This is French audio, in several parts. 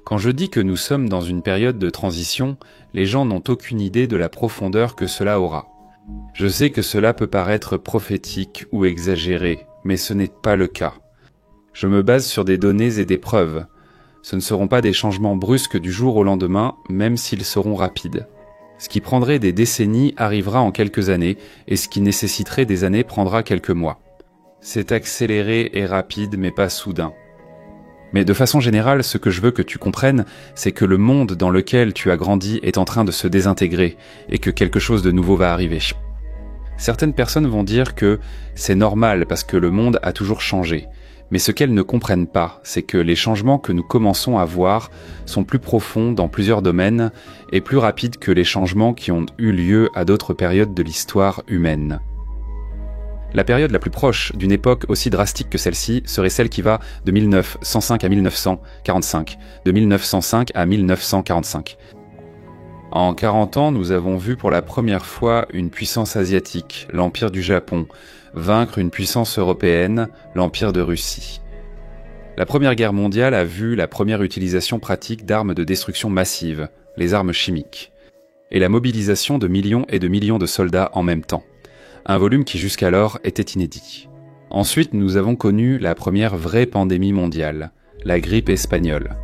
Quand je dis que nous sommes dans une période de transition, les gens n'ont aucune idée de la profondeur que cela aura. Je sais que cela peut paraître prophétique ou exagéré, mais ce n'est pas le cas. Je me base sur des données et des preuves. Ce ne seront pas des changements brusques du jour au lendemain, même s'ils seront rapides. Ce qui prendrait des décennies arrivera en quelques années, et ce qui nécessiterait des années prendra quelques mois. C'est accéléré et rapide, mais pas soudain. Mais de façon générale, ce que je veux que tu comprennes, c'est que le monde dans lequel tu as grandi est en train de se désintégrer, et que quelque chose de nouveau va arriver. Certaines personnes vont dire que c'est normal parce que le monde a toujours changé. Mais ce qu'elles ne comprennent pas, c'est que les changements que nous commençons à voir sont plus profonds dans plusieurs domaines et plus rapides que les changements qui ont eu lieu à d'autres périodes de l'histoire humaine. La période la plus proche d'une époque aussi drastique que celle-ci serait celle qui va de 1905 à 1945, de 1905 à 1945. En 40 ans, nous avons vu pour la première fois une puissance asiatique, l'Empire du Japon, vaincre une puissance européenne, l'Empire de Russie. La Première Guerre mondiale a vu la première utilisation pratique d'armes de destruction massive, les armes chimiques, et la mobilisation de millions et de millions de soldats en même temps, un volume qui jusqu'alors était inédit. Ensuite, nous avons connu la première vraie pandémie mondiale, la grippe espagnole.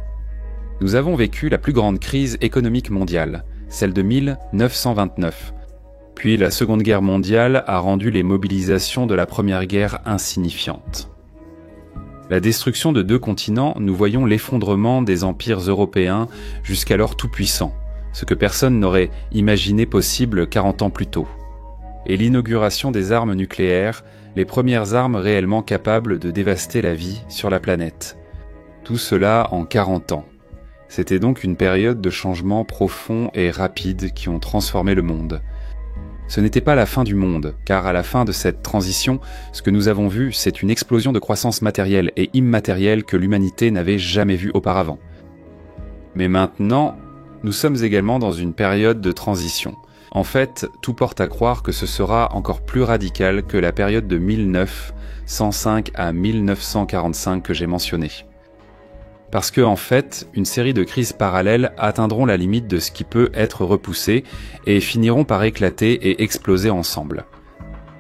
Nous avons vécu la plus grande crise économique mondiale, celle de 1929. Puis la Seconde Guerre mondiale a rendu les mobilisations de la Première Guerre insignifiantes. La destruction de 2 continents, nous voyons l'effondrement des empires européens jusqu'alors tout-puissants, ce que personne n'aurait imaginé possible 40 ans plus tôt. Et l'inauguration des armes nucléaires, les premières armes réellement capables de dévaster la vie sur la planète. Tout cela en 40 ans. C'était donc une période de changements profonds et rapides qui ont transformé le monde. Ce n'était pas la fin du monde, car à la fin de cette transition, ce que nous avons vu, c'est une explosion de croissance matérielle et immatérielle que l'humanité n'avait jamais vue auparavant. Mais maintenant, nous sommes également dans une période de transition. En fait, tout porte à croire que ce sera encore plus radical que la période de 1905 à 1945 que j'ai mentionnée. Parce que, en fait, une série de crises parallèles atteindront la limite de ce qui peut être repoussé et finiront par éclater et exploser ensemble.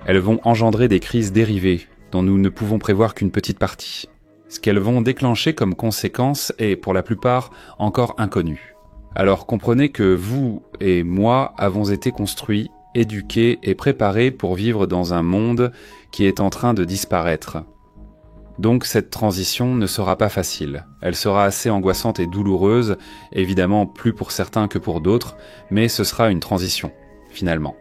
Elles vont engendrer des crises dérivées, dont nous ne pouvons prévoir qu'une petite partie. Ce qu'elles vont déclencher comme conséquence est, pour la plupart, encore inconnu. Alors comprenez que vous et moi avons été construits, éduqués et préparés pour vivre dans un monde qui est en train de disparaître. Donc cette transition ne sera pas facile. Elle sera assez angoissante et douloureuse, évidemment plus pour certains que pour d'autres, mais ce sera une transition, finalement.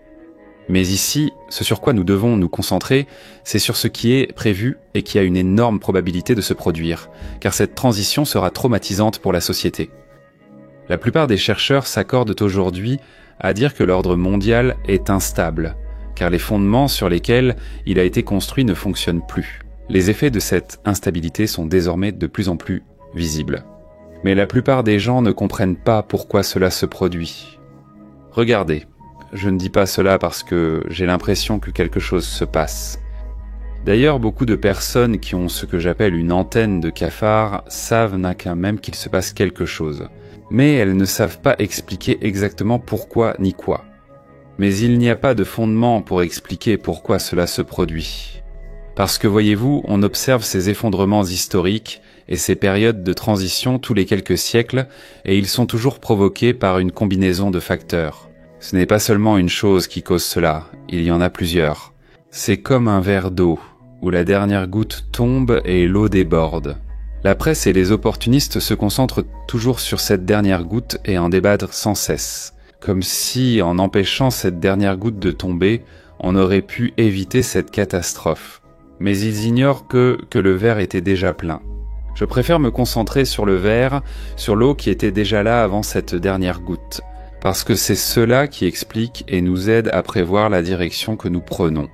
Mais ici, ce sur quoi nous devons nous concentrer, c'est sur ce qui est prévu et qui a une énorme probabilité de se produire, car cette transition sera traumatisante pour la société. La plupart des chercheurs s'accordent aujourd'hui à dire que l'ordre mondial est instable, car les fondements sur lesquels il a été construit ne fonctionnent plus. Les effets de cette instabilité sont désormais de plus en plus visibles. Mais la plupart des gens ne comprennent pas pourquoi cela se produit. Regardez, je ne dis pas cela parce que j'ai l'impression que quelque chose se passe. D'ailleurs, beaucoup de personnes qui ont ce que j'appelle une antenne de cafard savent quand même qu'il se passe quelque chose. Mais elles ne savent pas expliquer exactement pourquoi ni quoi. Mais il n'y a pas de fondement pour expliquer pourquoi cela se produit. Parce que voyez-vous, on observe ces effondrements historiques et ces périodes de transition tous les quelques siècles, et ils sont toujours provoqués par une combinaison de facteurs. Ce n'est pas seulement une chose qui cause cela, il y en a plusieurs. C'est comme un verre d'eau, où la dernière goutte tombe et l'eau déborde. La presse et les opportunistes se concentrent toujours sur cette dernière goutte et en débattent sans cesse. Comme si, en empêchant cette dernière goutte de tomber, on aurait pu éviter cette catastrophe. Mais ils ignorent que le verre était déjà plein. Je préfère me concentrer sur le verre, sur l'eau qui était déjà là avant cette dernière goutte, parce que c'est cela qui explique et nous aide à prévoir la direction que nous prenons.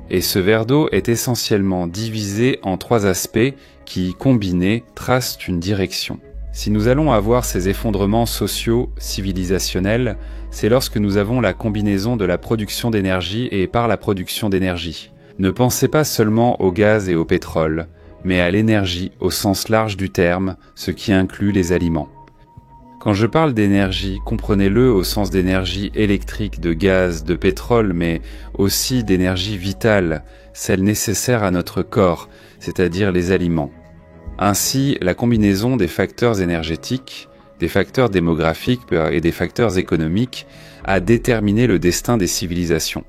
Et ce verre d'eau est essentiellement divisé en 3 aspects qui, combinés, tracent une direction. Si nous allons avoir ces effondrements sociaux, civilisationnels, c'est lorsque nous avons la combinaison de la production d'énergie et par la production d'énergie. Ne pensez pas seulement au gaz et au pétrole, mais à l'énergie au sens large du terme, ce qui inclut les aliments. Quand je parle d'énergie, comprenez-le au sens d'énergie électrique, de gaz, de pétrole, mais aussi d'énergie vitale, celle nécessaire à notre corps, c'est-à-dire les aliments. Ainsi, la combinaison des facteurs énergétiques, des facteurs démographiques et des facteurs économiques a déterminé le destin des civilisations.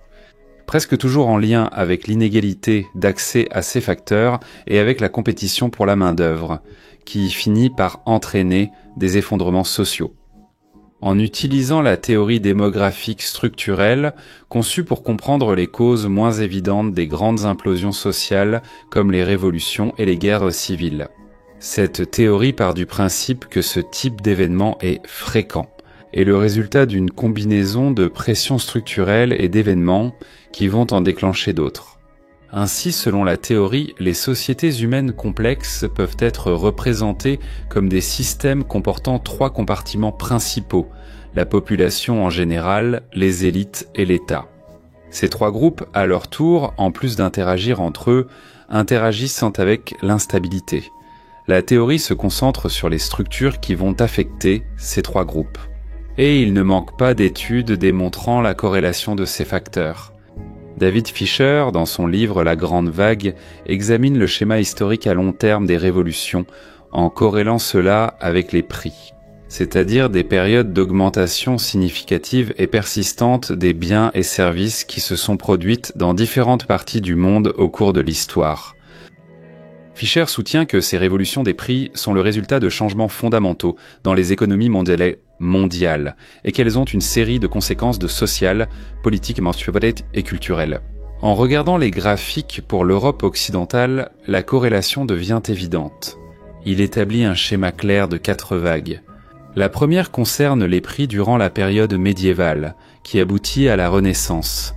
Presque toujours en lien avec l'inégalité d'accès à ces facteurs et avec la compétition pour la main-d'œuvre, qui finit par entraîner des effondrements sociaux. En utilisant la théorie démographique structurelle, conçue pour comprendre les causes moins évidentes des grandes implosions sociales comme les révolutions et les guerres civiles. Cette théorie part du principe que ce type d'événement est fréquent et le résultat d'une combinaison de pressions structurelles et d'événements qui vont en déclencher d'autres. Ainsi, selon la théorie, les sociétés humaines complexes peuvent être représentées comme des systèmes comportant 3 compartiments principaux, la population en général, les élites et l'État. Ces 3 groupes, à leur tour, en plus d'interagir entre eux, interagissent avec l'instabilité. La théorie se concentre sur les structures qui vont affecter ces 3 groupes. Et il ne manque pas d'études démontrant la corrélation de ces facteurs. David Fisher, dans son livre La Grande Vague, examine le schéma historique à long terme des révolutions en corrélant cela avec les prix, c'est-à-dire des périodes d'augmentation significative et persistante des biens et services qui se sont produites dans différentes parties du monde au cours de l'histoire. Fisher soutient que ces révolutions des prix sont le résultat de changements fondamentaux dans les économies mondiales et qu'elles ont une série de conséquences sociales, politiques, et culturelles. En regardant les graphiques pour l'Europe occidentale, la corrélation devient évidente. Il établit un schéma clair de 4 vagues. La première concerne les prix durant la période médiévale, qui aboutit à la Renaissance.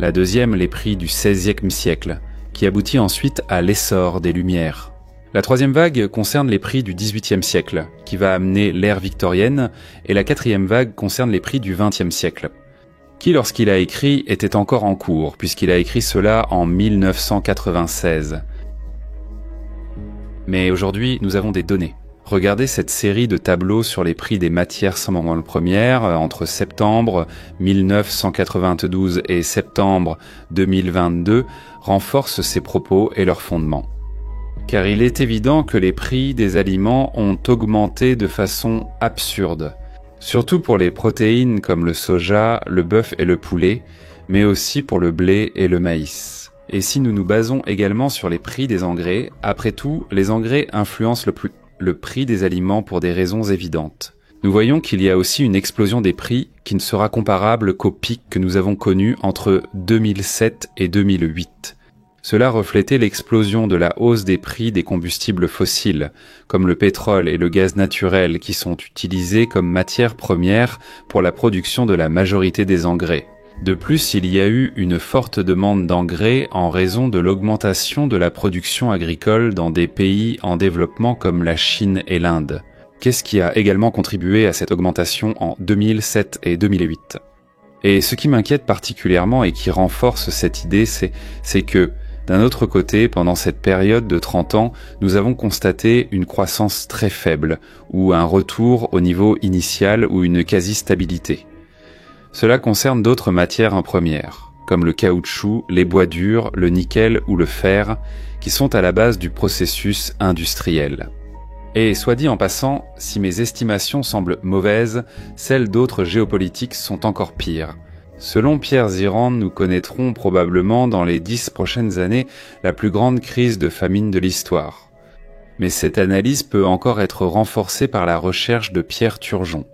La deuxième, les prix du XVIe siècle, qui aboutit ensuite à l'essor des Lumières. La troisième vague concerne les prix du XVIIIe siècle, qui va amener l'ère victorienne, et la quatrième vague concerne les prix du XXe siècle, qui, lorsqu'il a écrit, était encore en cours, puisqu'il a écrit cela en 1996. Mais aujourd'hui, nous avons des données. Regardez cette série de tableaux sur les prix des matières premières entre septembre 1992 et septembre 2022 renforce ces propos et leurs fondements. Car il est évident que les prix des aliments ont augmenté de façon absurde, surtout pour les protéines comme le soja, le bœuf et le poulet, mais aussi pour le blé et le maïs. Et si nous nous basons également sur les prix des engrais, après tout, les engrais influencent le prix des aliments pour des raisons évidentes. Nous voyons qu'il y a aussi une explosion des prix qui ne sera comparable qu'au pic que nous avons connu entre 2007 et 2008. Cela reflétait l'explosion de la hausse des prix des combustibles fossiles, comme le pétrole et le gaz naturel qui sont utilisés comme matière première pour la production de la majorité des engrais. De plus, il y a eu une forte demande d'engrais en raison de l'augmentation de la production agricole dans des pays en développement comme la Chine et l'Inde. Qu'est-ce qui a également contribué à cette augmentation en 2007 et 2008 ? Et ce qui m'inquiète particulièrement et qui renforce cette idée, c'est que, d'un autre côté, pendant cette période de 30 ans, nous avons constaté une croissance très faible, ou un retour au niveau initial ou une quasi-stabilité. Cela concerne d'autres matières premières, comme le caoutchouc, les bois durs, le nickel ou le fer, qui sont à la base du processus industriel. Et soit dit en passant, si mes estimations semblent mauvaises, celles d'autres géopolitiques sont encore pires. Selon Pierre Zirand, nous connaîtrons probablement dans les 10 prochaines années la plus grande crise de famine de l'histoire. Mais cette analyse peut encore être renforcée par la recherche de Pierre Turgeon.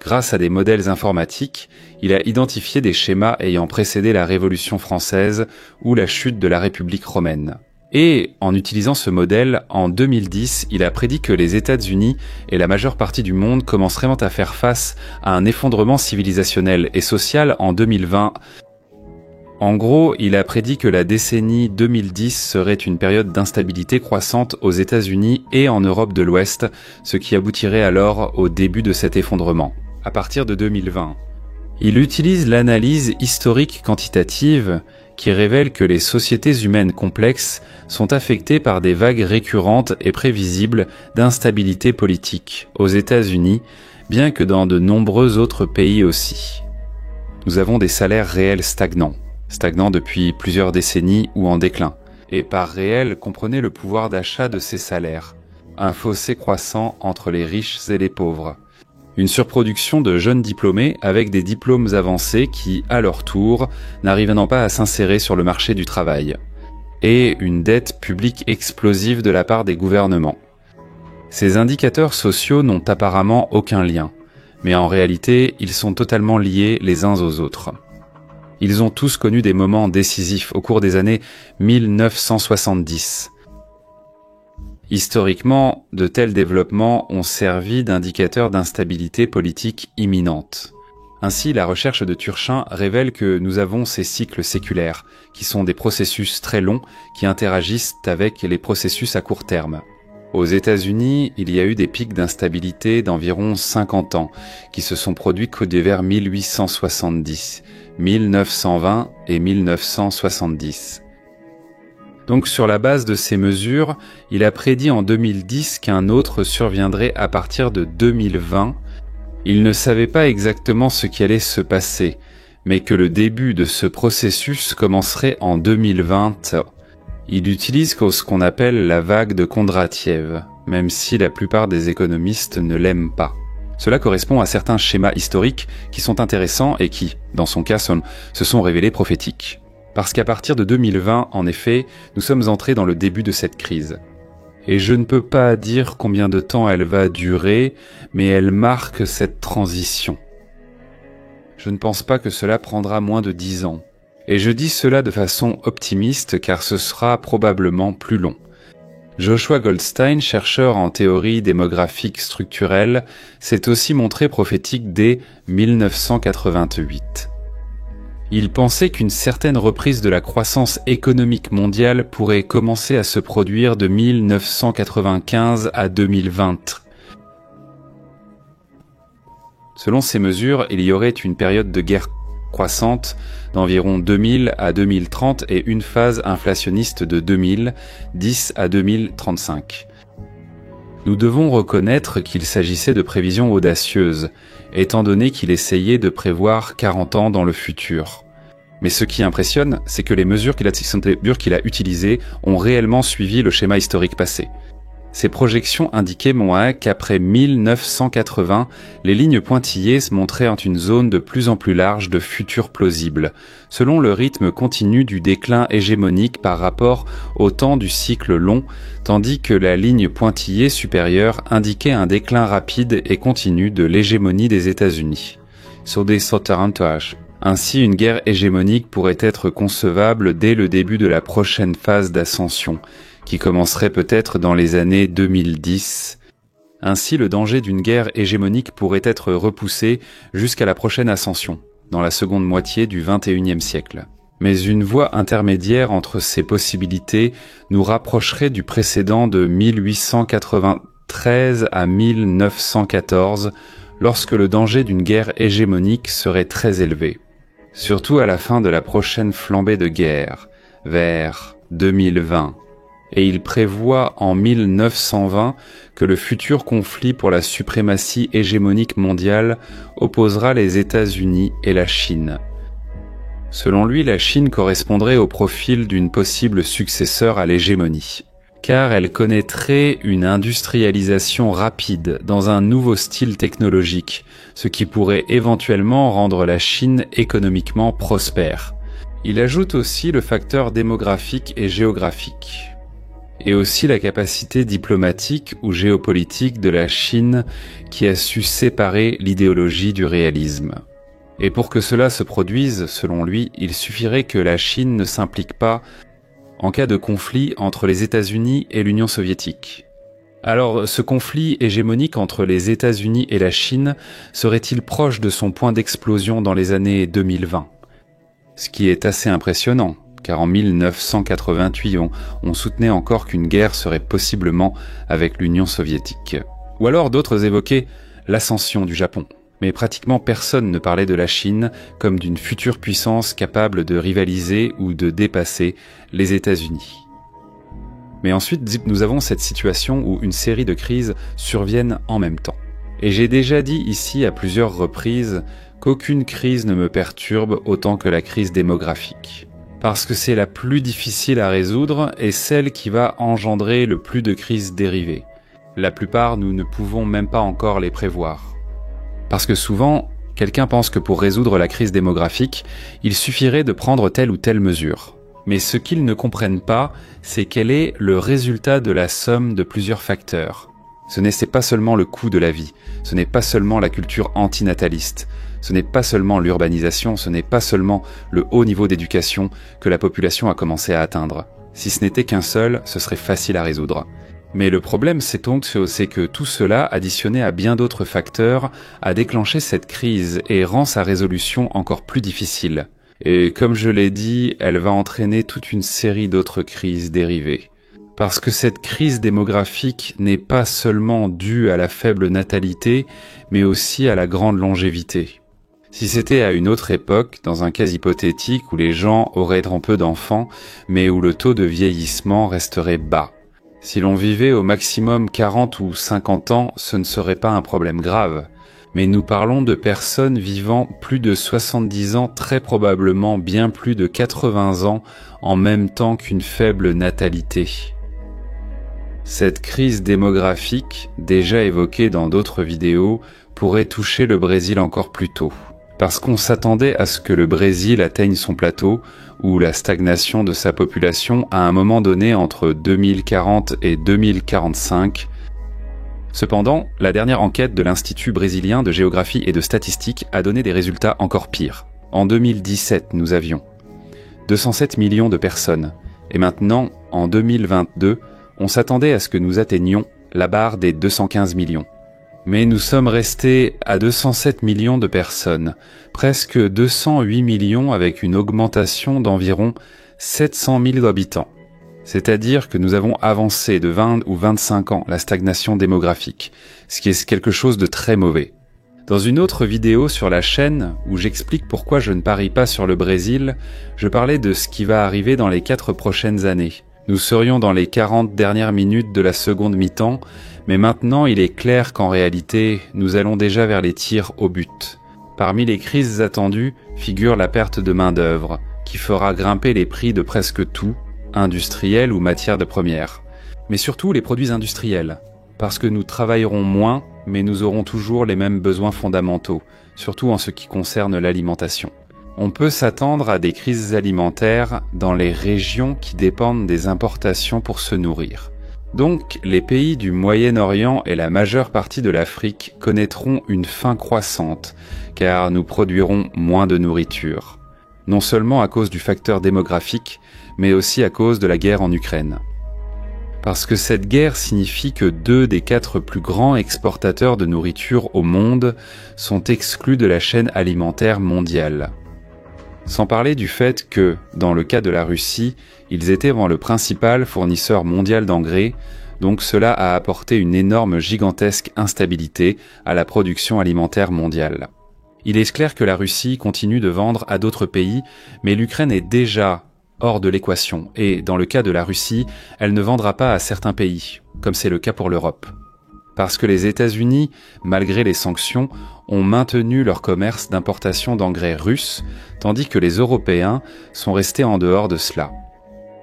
Grâce à des modèles informatiques, il a identifié des schémas ayant précédé la Révolution française ou la chute de la République romaine. Et, en utilisant ce modèle, en 2010, il a prédit que les États-Unis et la majeure partie du monde commenceraient à faire face à un effondrement civilisationnel et social en 2020. En gros, il a prédit que la décennie 2010 serait une période d'instabilité croissante aux États-Unis et en Europe de l'Ouest, ce qui aboutirait alors au début de cet effondrement, à partir de 2020. Il utilise l'analyse historique quantitative qui révèle que les sociétés humaines complexes sont affectées par des vagues récurrentes et prévisibles d'instabilité politique aux États-Unis, bien que dans de nombreux autres pays aussi. Nous avons des salaires réels stagnants depuis plusieurs décennies ou en déclin. Et par réel, comprenez le pouvoir d'achat de ces salaires. Un fossé croissant entre les riches et les pauvres. Une surproduction de jeunes diplômés avec des diplômes avancés qui, à leur tour, n'arrivant pas à s'insérer sur le marché du travail. Et une dette publique explosive de la part des gouvernements. Ces indicateurs sociaux n'ont apparemment aucun lien, mais en réalité, ils sont totalement liés les uns aux autres. Ils ont tous connu des moments décisifs au cours des années 1970. Historiquement, de tels développements ont servi d'indicateurs d'instabilité politique imminente. Ainsi, la recherche de Turchin révèle que nous avons ces cycles séculaires, qui sont des processus très longs qui interagissent avec les processus à court terme. Aux États-Unis, il y a eu des pics d'instabilité d'environ 50 ans, qui se sont produits qu'au vers 1870, 1920 et 1970. Donc sur la base de ces mesures, il a prédit en 2010 qu'un autre surviendrait à partir de 2020. Il ne savait pas exactement ce qui allait se passer, mais que le début de ce processus commencerait en 2020. Il utilise ce qu'on appelle la vague de Kondratiev, même si la plupart des économistes ne l'aiment pas. Cela correspond à certains schémas historiques qui sont intéressants et qui, dans son cas, se sont révélés prophétiques. Parce qu'à partir de 2020, en effet, nous sommes entrés dans le début de cette crise. Et je ne peux pas dire combien de temps elle va durer, mais elle marque cette transition. Je ne pense pas que cela prendra moins de 10 ans. Et je dis cela de façon optimiste car ce sera probablement plus long. Joshua Goldstein, chercheur en théorie démographique structurelle, s'est aussi montré prophétique dès 1988. Il pensait qu'une certaine reprise de la croissance économique mondiale pourrait commencer à se produire de 1995 à 2020. Selon ces mesures, il y aurait une période de guerre croissante d'environ 2000 à 2030 et une phase inflationniste de 2010 à 2035. Nous devons reconnaître qu'il s'agissait de prévisions audacieuses, étant donné qu'il essayait de prévoir 40 ans dans le futur. Mais ce qui impressionne, c'est que les mesures qu'il a utilisées ont réellement suivi le schéma historique passé. Ces projections indiquaient qu'après 1980, les lignes pointillées se montraient en une zone de plus en plus large de futur plausible, selon le rythme continu du déclin hégémonique par rapport au temps du cycle long, tandis que la ligne pointillée supérieure indiquait un déclin rapide et continu de l'hégémonie des États-Unis. Sur des entourage. Ainsi, une guerre hégémonique pourrait être concevable dès le début de la prochaine phase d'ascension, qui commencerait peut-être dans les années 2010. Ainsi, le danger d'une guerre hégémonique pourrait être repoussé jusqu'à la prochaine ascension, dans la seconde moitié du XXIe siècle. Mais une voie intermédiaire entre ces possibilités nous rapprocherait du précédent de 1893 à 1914, lorsque le danger d'une guerre hégémonique serait très élevé. Surtout à la fin de la prochaine flambée de guerre, vers 2020. Et il prévoit en 1920 que le futur conflit pour la suprématie hégémonique mondiale opposera les États-Unis et la Chine. Selon lui, la Chine correspondrait au profil d'une possible successeur à l'hégémonie, car elle connaîtrait une industrialisation rapide dans un nouveau style technologique, ce qui pourrait éventuellement rendre la Chine économiquement prospère. Il ajoute aussi le facteur démographique et géographique, et aussi la capacité diplomatique ou géopolitique de la Chine qui a su séparer l'idéologie du réalisme. Et pour que cela se produise, selon lui, il suffirait que la Chine ne s'implique pas en cas de conflit entre les États-Unis et l'Union soviétique. Alors, ce conflit hégémonique entre les États-Unis et la Chine serait-il proche de son point d'explosion dans les années 2020 ? Ce qui est assez impressionnant, car en 1988, on soutenait encore qu'une guerre serait possiblement avec l'Union soviétique. Ou alors d'autres évoquaient l'ascension du Japon. mais pratiquement personne ne parlait de la Chine comme d'une future puissance capable de rivaliser ou de dépasser les États-Unis. Mais ensuite, nous avons cette situation où une série de crises surviennent en même temps. Et j'ai déjà dit ici à plusieurs reprises qu'aucune crise ne me perturbe autant que la crise démographique. Parce que c'est la plus difficile à résoudre et celle qui va engendrer le plus de crises dérivées. La plupart, nous ne pouvons même pas encore les prévoir. Parce que souvent, quelqu'un pense que pour résoudre la crise démographique, il suffirait de prendre telle ou telle mesure. Mais ce qu'ils ne comprennent pas, c'est quel est le résultat de la somme de plusieurs facteurs. Ce n'est pas seulement le coût de la vie, ce n'est pas seulement la culture antinataliste, ce n'est pas seulement l'urbanisation, ce n'est pas seulement le haut niveau d'éducation que la population a commencé à atteindre. Si ce n'était qu'un seul, ce serait facile à résoudre. Mais le problème, c'est que tout cela, additionné à bien d'autres facteurs, a déclenché cette crise et rend sa résolution encore plus difficile. Et comme je l'ai dit, elle va entraîner toute une série d'autres crises dérivées. Parce que cette crise démographique n'est pas seulement due à la faible natalité, mais aussi à la grande longévité. Si c'était à une autre époque, dans un cas hypothétique où les gens auraient trop peu d'enfants, mais où le taux de vieillissement resterait bas. Si l'on vivait au maximum 40 ou 50 ans, ce ne serait pas un problème grave. Mais nous parlons de personnes vivant plus de 70 ans, très probablement bien plus de 80 ans, en même temps qu'une faible natalité. Cette crise démographique, déjà évoquée dans d'autres vidéos, pourrait toucher le Brésil encore plus tôt. Parce qu'on s'attendait à ce que le Brésil atteigne son plateau, ou la stagnation de sa population à un moment donné entre 2040 et 2045. Cependant, la dernière enquête de l'Institut brésilien de géographie et de statistique a donné des résultats encore pires. En 2017, nous avions 207 millions de personnes. Et maintenant, en 2022, on s'attendait à ce que nous atteignions la barre des 215 millions. Mais nous sommes restés à 207 millions de personnes, presque 208 millions avec une augmentation d'environ 700 000 habitants. C'est-à-dire que nous avons avancé de 20 ou 25 ans la stagnation démographique, ce qui est quelque chose de très mauvais. Dans une autre vidéo sur la chaîne, où j'explique pourquoi je ne parie pas sur le Brésil, je parlais de ce qui va arriver dans les 4 prochaines années. Nous serions dans les 40 dernières minutes de la seconde mi-temps, mais maintenant il est clair qu'en réalité, nous allons déjà vers les tirs au but. Parmi les crises attendues figure la perte de main-d'œuvre, qui fera grimper les prix de presque tout, industriels ou matières de première. Mais surtout les produits industriels, parce que nous travaillerons moins, mais nous aurons toujours les mêmes besoins fondamentaux, surtout en ce qui concerne l'alimentation. On peut s'attendre à des crises alimentaires dans les régions qui dépendent des importations pour se nourrir. Donc, les pays du Moyen-Orient et la majeure partie de l'Afrique connaîtront une faim croissante, car nous produirons moins de nourriture. Non seulement à cause du facteur démographique, mais aussi à cause de la guerre en Ukraine. Parce que cette guerre signifie que 2 des 4 plus grands exportateurs de nourriture au monde sont exclus de la chaîne alimentaire mondiale. Sans parler du fait que, dans le cas de la Russie, ils étaient le principal fournisseur mondial d'engrais, donc cela a apporté une énorme gigantesque instabilité à la production alimentaire mondiale. Il est clair que la Russie continue de vendre à d'autres pays, mais l'Ukraine est déjà hors de l'équation, et dans le cas de la Russie, elle ne vendra pas à certains pays, comme c'est le cas pour l'Europe. Parce que les États-Unis, malgré les sanctions, ont maintenu leur commerce d'importation d'engrais russes, tandis que les Européens sont restés en dehors de cela.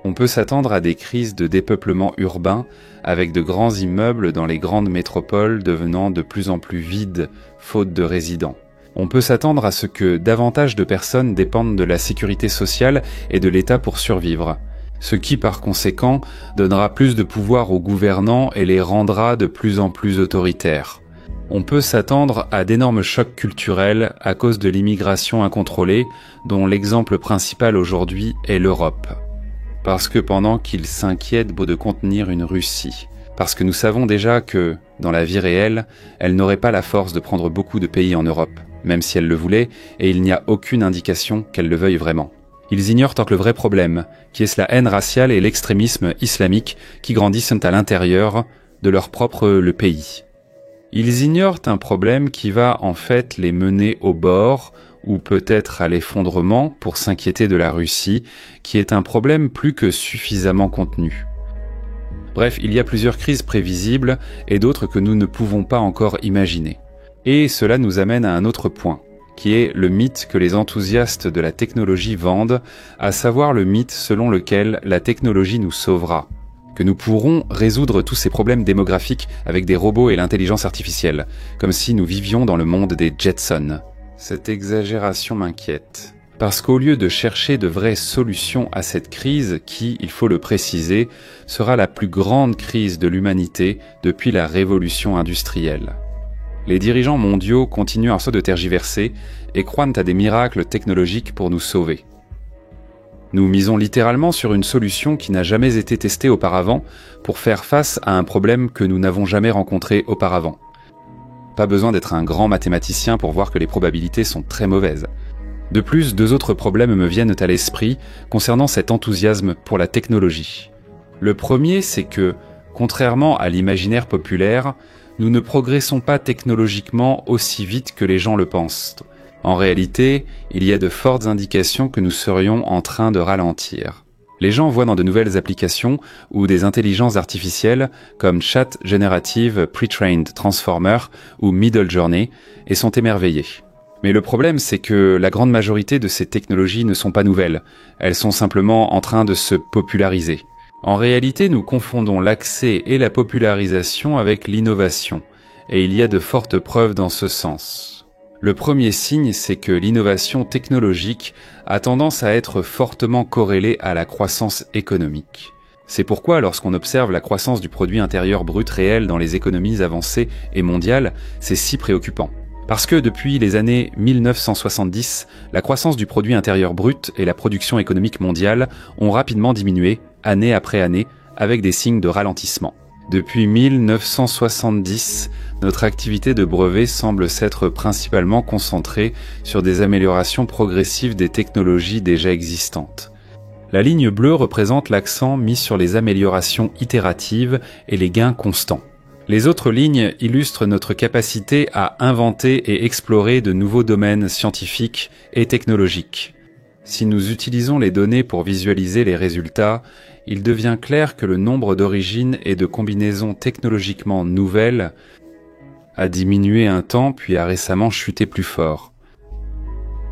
On peut s'attendre à des crises de dépeuplement urbain, avec de grands immeubles dans les grandes métropoles devenant de plus en plus vides, faute de résidents. On peut s'attendre à ce que davantage de personnes dépendent de la sécurité sociale et de l'État pour survivre, ce qui par conséquent donnera plus de pouvoir aux gouvernants et les rendra de plus en plus autoritaires. On peut s'attendre à d'énormes chocs culturels à cause de l'immigration incontrôlée, dont l'exemple principal aujourd'hui est l'Europe. Parce que pendant qu'ils s'inquiètent de contenir une Russie, parce que nous savons déjà que, dans la vie réelle, elle n'aurait pas la force de prendre beaucoup de pays en Europe, même si elle le voulait, et il n'y a aucune indication qu'elle le veuille vraiment. Ils ignorent tant que le vrai problème, qui est la haine raciale et l'extrémisme islamique qui grandissent à l'intérieur de leur propre pays. Ils ignorent un problème qui va en fait les mener au bord, ou peut-être à l'effondrement pour s'inquiéter de la Russie, qui est un problème plus que suffisamment contenu. Bref, il y a plusieurs crises prévisibles et d'autres que nous ne pouvons pas encore imaginer. Et cela nous amène à un autre point, qui est le mythe que les enthousiastes de la technologie vendent, à savoir le mythe selon lequel la technologie nous sauvera, que nous pourrons résoudre tous ces problèmes démographiques avec des robots et l'intelligence artificielle, comme si nous vivions dans le monde des Jetsons. Cette exagération m'inquiète, parce qu'au lieu de chercher de vraies solutions à cette crise qui, il faut le préciser, sera la plus grande crise de l'humanité depuis la révolution industrielle. Les dirigeants mondiaux continuent un saut de tergiverser et croient à des miracles technologiques pour nous sauver. Nous misons littéralement sur une solution qui n'a jamais été testée auparavant pour faire face à un problème que nous n'avons jamais rencontré auparavant. Pas besoin d'être un grand mathématicien pour voir que les probabilités sont très mauvaises. De plus, 2 autres problèmes me viennent à l'esprit concernant cet enthousiasme pour la technologie. Le premier, c'est que, contrairement à l'imaginaire populaire, nous ne progressons pas technologiquement aussi vite que les gens le pensent. En réalité, il y a de fortes indications que nous serions en train de ralentir. Les gens voient dans de nouvelles applications ou des intelligences artificielles comme Chat Generative Pre-trained Transformer ou Midjourney et sont émerveillés. Mais le problème, c'est que la grande majorité de ces technologies ne sont pas nouvelles. Elles sont simplement en train de se populariser. En réalité, nous confondons l'accès et la popularisation avec l'innovation, et il y a de fortes preuves dans ce sens. Le premier signe, c'est que l'innovation technologique a tendance à être fortement corrélée à la croissance économique. C'est pourquoi, lorsqu'on observe la croissance du produit intérieur brut réel dans les économies avancées et mondiales, c'est si préoccupant. Parce que depuis les années 1970, la croissance du produit intérieur brut et la production économique mondiale ont rapidement diminué, année après année, avec des signes de ralentissement. Depuis 1970, notre activité de brevet semble s'être principalement concentrée sur des améliorations progressives des technologies déjà existantes. La ligne bleue représente l'accent mis sur les améliorations itératives et les gains constants. Les autres lignes illustrent notre capacité à inventer et explorer de nouveaux domaines scientifiques et technologiques. Si nous utilisons les données pour visualiser les résultats, il devient clair que le nombre d'origines et de combinaisons technologiquement nouvelles a diminué un temps puis a récemment chuté plus fort.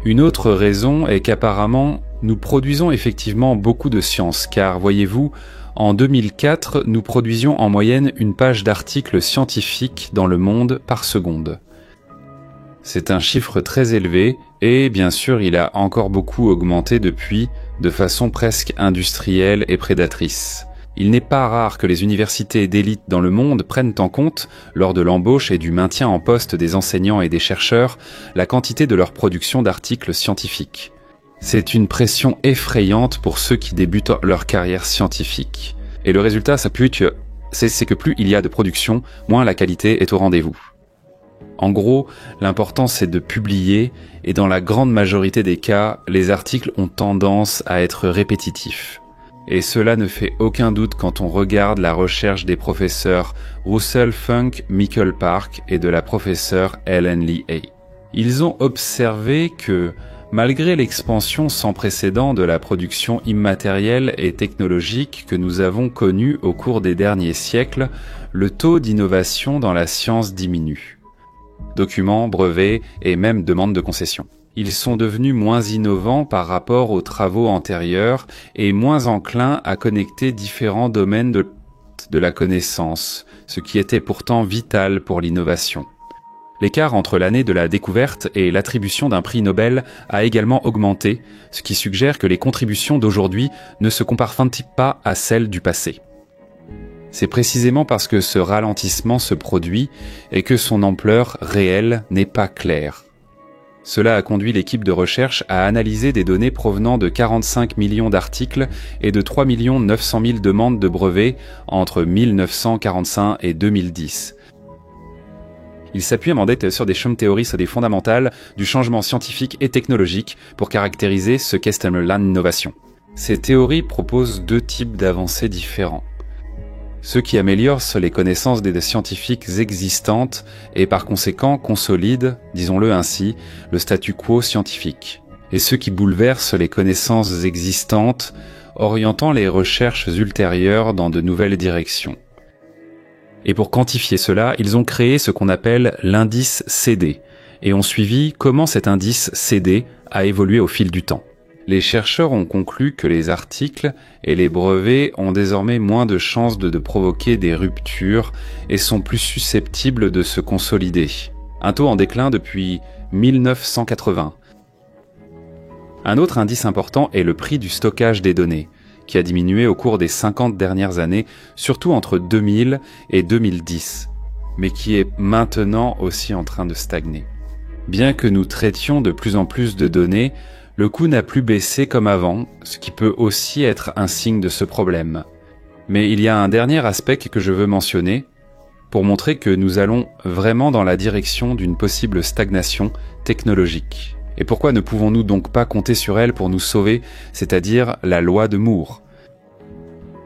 Une autre raison est qu'apparemment, nous produisons effectivement beaucoup de science, car voyez-vous, en 2004, nous produisions en moyenne une page d'articles scientifiques dans le monde par seconde. C'est un chiffre très élevé et bien sûr il a encore beaucoup augmenté depuis de façon presque industrielle et prédatrice. Il n'est pas rare que les universités d'élite dans le monde prennent en compte, lors de l'embauche et du maintien en poste des enseignants et des chercheurs, la quantité de leur production d'articles scientifiques. C'est une pression effrayante pour ceux qui débutent leur carrière scientifique. Et le résultat, c'est que plus il y a de production, moins la qualité est au rendez-vous. En gros, l'important c'est de publier, et dans la grande majorité des cas, les articles ont tendance à être répétitifs. Et cela ne fait aucun doute quand on regarde la recherche des professeurs Russell Funk Mickelpark et de la professeure Ellen Lee Hay. Ils ont observé que, malgré l'expansion sans précédent de la production immatérielle et technologique que nous avons connue au cours des derniers siècles, le taux d'innovation dans la science diminue. Documents, brevets et même demandes de concession. Ils sont devenus moins innovants par rapport aux travaux antérieurs et moins enclins à connecter différents domaines de la connaissance, ce qui était pourtant vital pour l'innovation. L'écart entre l'année de la découverte et l'attribution d'un prix Nobel a également augmenté, ce qui suggère que les contributions d'aujourd'hui ne se comparent pas à celles du passé. C'est précisément parce que ce ralentissement se produit et que son ampleur réelle n'est pas claire. Cela a conduit l'équipe de recherche à analyser des données provenant de 45 millions d'articles et de 3 900 000 demandes de brevets entre 1945 et 2010. Il s'appuie sur des théories et des fondamentales du changement scientifique et technologique pour caractériser ce qu'est l'innovation. Ces théories proposent 2 types d'avancées différents. ce qui améliore les connaissances des scientifiques existantes et par conséquent consolide, disons-le ainsi, le statu quo scientifique, et ce qui bouleverse les connaissances existantes, orientant les recherches ultérieures dans de nouvelles directions. Et pour quantifier cela, ils ont créé ce qu'on appelle l'indice CD, et ont suivi comment cet indice CD a évolué au fil du temps. Les chercheurs ont conclu que les articles et les brevets ont désormais moins de chances de provoquer des ruptures et sont plus susceptibles de se consolider. Un taux en déclin depuis 1980. Un autre indice important est le prix du stockage des données, qui a diminué au cours des 50 dernières années, surtout entre 2000 et 2010, mais qui est maintenant aussi en train de stagner. Bien que nous traitions de plus en plus de données, le coût n'a plus baissé comme avant, ce qui peut aussi être un signe de ce problème. Mais il y a un dernier aspect que je veux mentionner, pour montrer que nous allons vraiment dans la direction d'une possible stagnation technologique. Et pourquoi ne pouvons-nous donc pas compter sur elle pour nous sauver, c'est-à-dire la loi de Moore,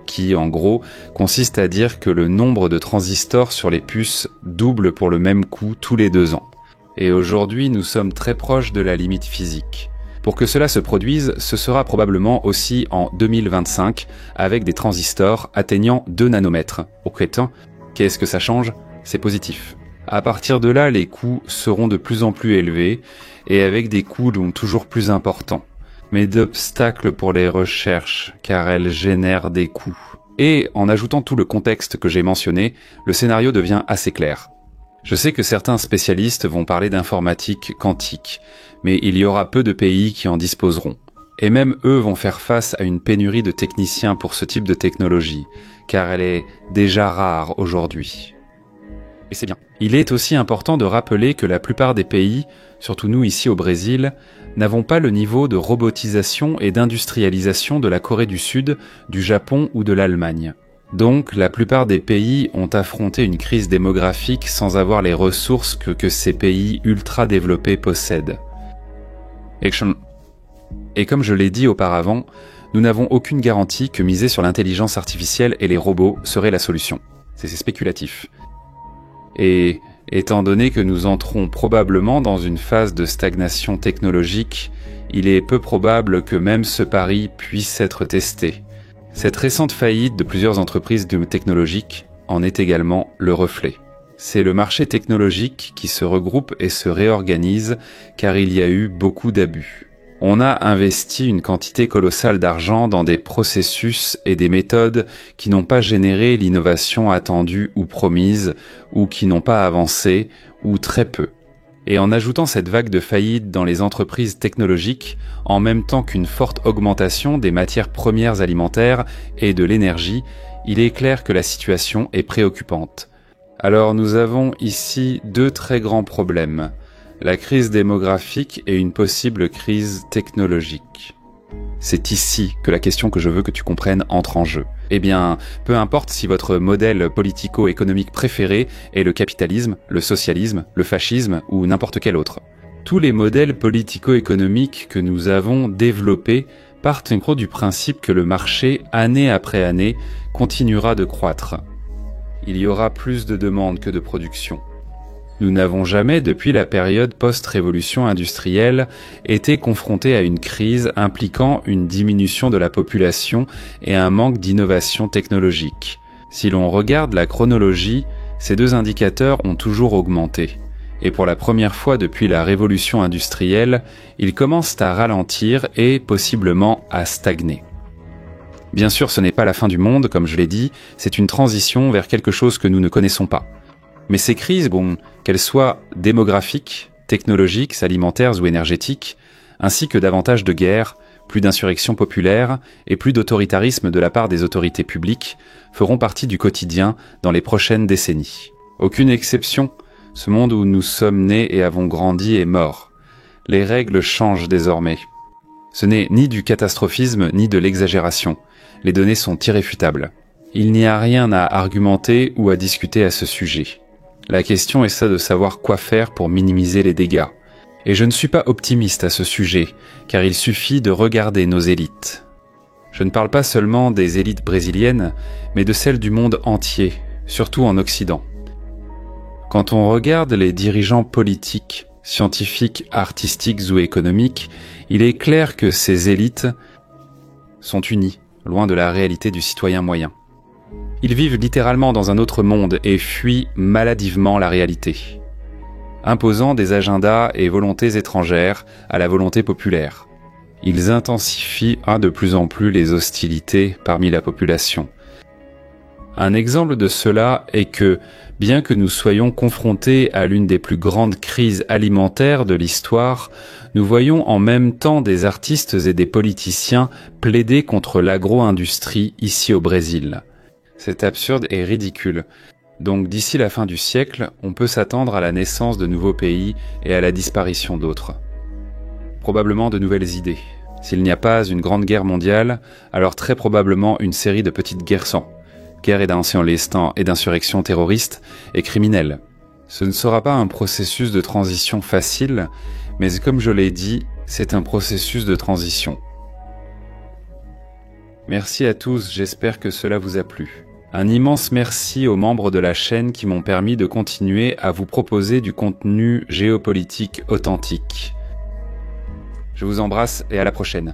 qui, en gros, consiste à dire que le nombre de transistors sur les puces double pour le même coût tous les 2 ans. Et aujourd'hui, nous sommes très proches de la limite physique. Pour que cela se produise, ce sera probablement aussi en 2025, avec des transistors atteignant 2 nanomètres. Ok, qu'est-ce que ça change? C'est positif. À partir de là, les coûts seront de plus en plus élevés, et avec des coûts donc toujours plus importants. Mais d'obstacles pour les recherches, car elles génèrent des coûts. Et en ajoutant tout le contexte que j'ai mentionné, le scénario devient assez clair. Je sais que certains spécialistes vont parler d'informatique quantique, mais il y aura peu de pays qui en disposeront. Et même eux vont faire face à une pénurie de techniciens pour ce type de technologie, car elle est déjà rare aujourd'hui. Et c'est bien. Il est aussi important de rappeler que la plupart des pays, surtout nous ici au Brésil, n'avons pas le niveau de robotisation et d'industrialisation de la Corée du Sud, du Japon ou de l'Allemagne. Donc, la plupart des pays ont affronté une crise démographique sans avoir les ressources que ces pays ultra développés possèdent. Et comme je l'ai dit auparavant, nous n'avons aucune garantie que miser sur l'intelligence artificielle et les robots serait la solution. C'est spéculatif. Et étant donné que nous entrons probablement dans une phase de stagnation technologique, il est peu probable que même ce pari puisse être testé. Cette récente faillite de plusieurs entreprises technologiques en est également le reflet. C'est le marché technologique qui se regroupe et se réorganise car il y a eu beaucoup d'abus. On a investi une quantité colossale d'argent dans des processus et des méthodes qui n'ont pas généré l'innovation attendue ou promise, ou qui n'ont pas avancé, ou très peu. Et en ajoutant cette vague de faillites dans les entreprises technologiques, en même temps qu'une forte augmentation des matières premières alimentaires et de l'énergie, il est clair que la situation est préoccupante. Alors nous avons ici 2 très grands problèmes, la crise démographique et une possible crise technologique. C'est ici que la question que je veux que tu comprennes entre en jeu. Eh bien, peu importe si votre modèle politico-économique préféré est le capitalisme, le socialisme, le fascisme ou n'importe quel autre. Tous les modèles politico-économiques que nous avons développés partent du principe que le marché, année après année, continuera de croître. Il y aura plus de demandes que de production. Nous n'avons jamais, depuis la période post-révolution industrielle, été confrontés à une crise impliquant une diminution de la population et un manque d'innovation technologique. Si l'on regarde la chronologie, ces 2 indicateurs ont toujours augmenté. Et pour la première fois depuis la révolution industrielle, ils commencent à ralentir et possiblement à stagner. Bien sûr, ce n'est pas la fin du monde, comme je l'ai dit, c'est une transition vers quelque chose que nous ne connaissons pas. Mais ces crises, qu'elles soient démographiques, technologiques, alimentaires ou énergétiques, ainsi que davantage de guerres, plus d'insurrections populaires et plus d'autoritarisme de la part des autorités publiques, feront partie du quotidien dans les prochaines décennies. Aucune exception, ce monde où nous sommes nés et avons grandi est mort. Les règles changent désormais. Ce n'est ni du catastrophisme ni de l'exagération. Les données sont irréfutables. Il n'y a rien à argumenter ou à discuter à ce sujet. La question est ça de savoir quoi faire pour minimiser les dégâts. Et je ne suis pas optimiste à ce sujet, car il suffit de regarder nos élites. Je ne parle pas seulement des élites brésiliennes, mais de celles du monde entier, surtout en Occident. Quand on regarde les dirigeants politiques, scientifiques, artistiques ou économiques, il est clair que ces élites sont unies, loin de la réalité du citoyen moyen. Ils vivent littéralement dans un autre monde et fuient maladivement la réalité, imposant des agendas et volontés étrangères à la volonté populaire. Ils intensifient de plus en plus les hostilités parmi la population. Un exemple de cela est que, bien que nous soyons confrontés à l'une des plus grandes crises alimentaires de l'histoire, nous voyons en même temps des artistes et des politiciens plaider contre l'agro-industrie ici au Brésil. C'est absurde et ridicule. Donc d'ici la fin du siècle, on peut s'attendre à la naissance de nouveaux pays et à la disparition d'autres. Probablement de nouvelles idées. S'il n'y a pas une grande guerre mondiale, alors très probablement une série de petites guerres sans. Guerre et d'insurrection terroristes et criminelles. Ce ne sera pas un processus de transition facile, mais comme je l'ai dit, c'est un processus de transition. Merci à tous, j'espère que cela vous a plu. Un immense merci aux membres de la chaîne qui m'ont permis de continuer à vous proposer du contenu géopolitique authentique. Je vous embrasse et à la prochaine.